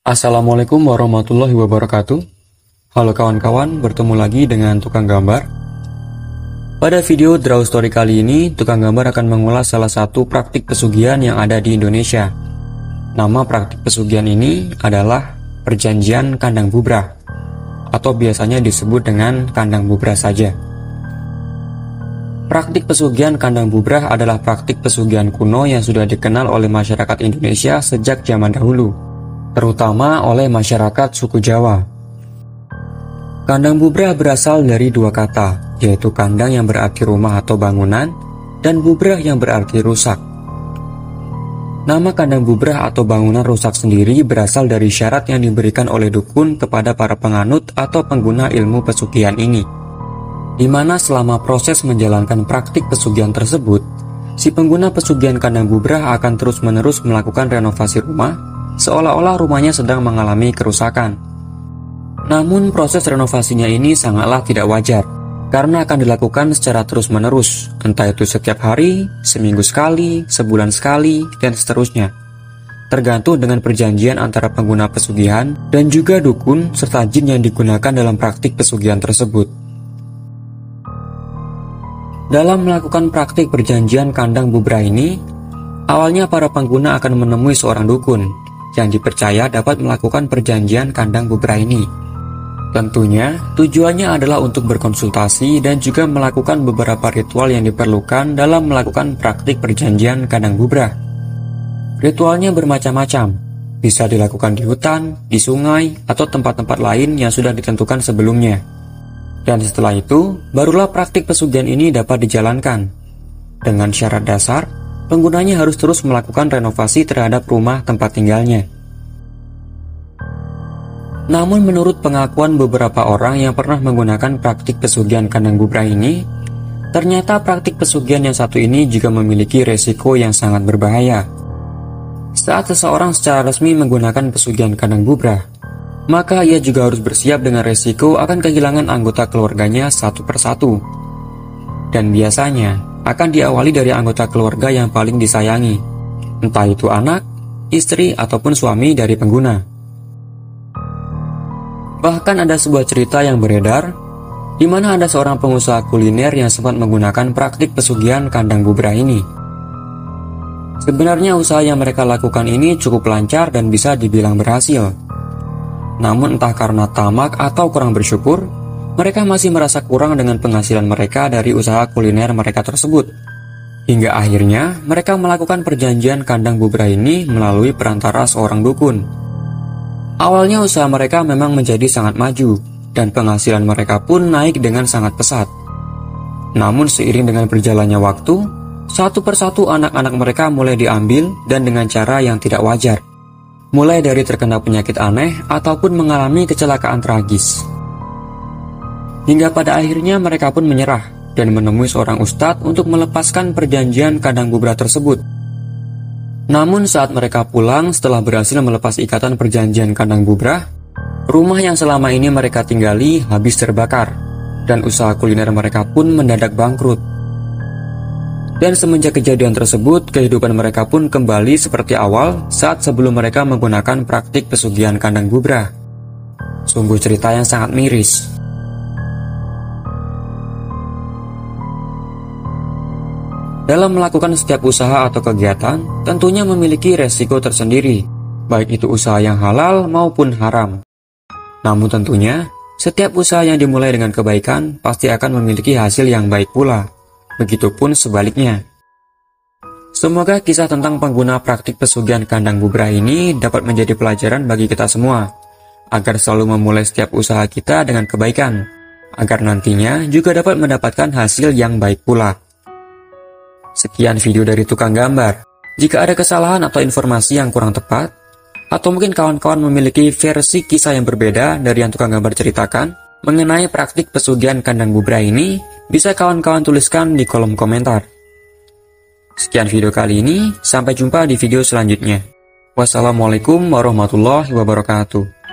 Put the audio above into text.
Assalamualaikum warahmatullahi wabarakatuh. Halo kawan-kawan, bertemu lagi dengan Tukang Gambar. Pada video Draw Story kali ini, Tukang Gambar akan mengulas salah satu praktik pesugihan yang ada di Indonesia. Nama praktik pesugihan ini adalah Perjanjian Kandang Bubrah, atau biasanya disebut dengan Kandang Bubrah saja. Praktik pesugihan Kandang Bubrah adalah praktik pesugihan kuno yang sudah dikenal oleh masyarakat Indonesia sejak zaman dahulu, terutama oleh masyarakat suku Jawa. Kandang bubrah berasal dari dua kata, yaitu kandang yang berarti rumah atau bangunan, dan bubrah yang berarti rusak. Nama kandang bubrah atau bangunan rusak sendiri berasal dari syarat yang diberikan oleh dukun kepada para penganut atau pengguna ilmu pesugihan ini, di mana selama proses menjalankan praktik pesugihan tersebut, si pengguna pesugihan kandang bubrah akan terus-menerus melakukan renovasi rumah, seolah-olah rumahnya sedang mengalami kerusakan. Namun proses renovasinya ini sangatlah tidak wajar, karena akan dilakukan secara terus-menerus, entah itu setiap hari, seminggu sekali, sebulan sekali, dan seterusnya. Tergantung dengan perjanjian antara pengguna pesugihan dan juga dukun serta jin yang digunakan dalam praktik pesugihan tersebut. Dalam melakukan praktik perjanjian kandang bubrah ini, awalnya para pengguna akan menemui seorang dukun yang dipercaya dapat melakukan perjanjian kandang bubrah ini. Tentunya, tujuannya adalah untuk berkonsultasi dan juga melakukan beberapa ritual yang diperlukan dalam melakukan praktik perjanjian kandang bubrah. Ritualnya bermacam-macam, bisa dilakukan di hutan, di sungai, atau tempat-tempat lain yang sudah ditentukan sebelumnya. Dan setelah itu, barulah praktik pesugihan ini dapat dijalankan. Dengan syarat dasar, penggunanya harus terus melakukan renovasi terhadap rumah tempat tinggalnya. Namun menurut pengakuan beberapa orang yang pernah menggunakan praktik pesugihan kandang bubrah ini, ternyata praktik pesugihan yang satu ini juga memiliki resiko yang sangat berbahaya. Saat seseorang secara resmi menggunakan pesugihan kandang bubrah, maka ia juga harus bersiap dengan resiko akan kehilangan anggota keluarganya satu persatu. Dan biasanya akan diawali dari anggota keluarga yang paling disayangi, entah itu anak, istri, ataupun suami dari pengguna. Bahkan ada sebuah cerita yang beredar, di mana ada seorang pengusaha kuliner yang sempat menggunakan praktik pesugihan kandang bubrah ini. Sebenarnya usaha yang mereka lakukan ini cukup lancar dan bisa dibilang berhasil. Namun entah karena tamak atau kurang bersyukur, mereka masih merasa kurang dengan penghasilan mereka dari usaha kuliner mereka tersebut. Hingga akhirnya mereka melakukan perjanjian kandang bubrah ini melalui perantara seorang dukun. Awalnya usaha mereka memang menjadi sangat maju, dan penghasilan mereka pun naik dengan sangat pesat. Namun seiring dengan berjalannya waktu, satu persatu anak-anak mereka mulai diambil dan dengan cara yang tidak wajar. Mulai dari terkena penyakit aneh ataupun mengalami kecelakaan tragis. Hingga pada akhirnya mereka pun menyerah dan menemui seorang ustadz untuk melepaskan perjanjian kandang bubrah tersebut. Namun saat mereka pulang setelah berhasil melepas ikatan perjanjian kandang bubrah, rumah yang selama ini mereka tinggali habis terbakar, dan usaha kuliner mereka pun mendadak bangkrut. Dan semenjak kejadian tersebut, kehidupan mereka pun kembali seperti awal saat sebelum mereka menggunakan praktik pesugihan kandang bubrah. Sungguh cerita yang sangat miris. Dalam melakukan setiap usaha atau kegiatan, tentunya memiliki resiko tersendiri, baik itu usaha yang halal maupun haram. Namun tentunya, setiap usaha yang dimulai dengan kebaikan pasti akan memiliki hasil yang baik pula. Begitupun sebaliknya. Semoga kisah tentang pengguna praktik pesugihan kandang bubrah ini dapat menjadi pelajaran bagi kita semua, agar selalu memulai setiap usaha kita dengan kebaikan, agar nantinya juga dapat mendapatkan hasil yang baik pula. Sekian video dari Tukang Gambar. Jika ada kesalahan atau informasi yang kurang tepat, atau mungkin kawan-kawan memiliki versi kisah yang berbeda dari yang Tukang Gambar ceritakan mengenai praktik pesugihan kandang bubrah ini, bisa kawan-kawan tuliskan di kolom komentar. Sekian video kali ini, sampai jumpa di video selanjutnya. Wassalamualaikum warahmatullahi wabarakatuh.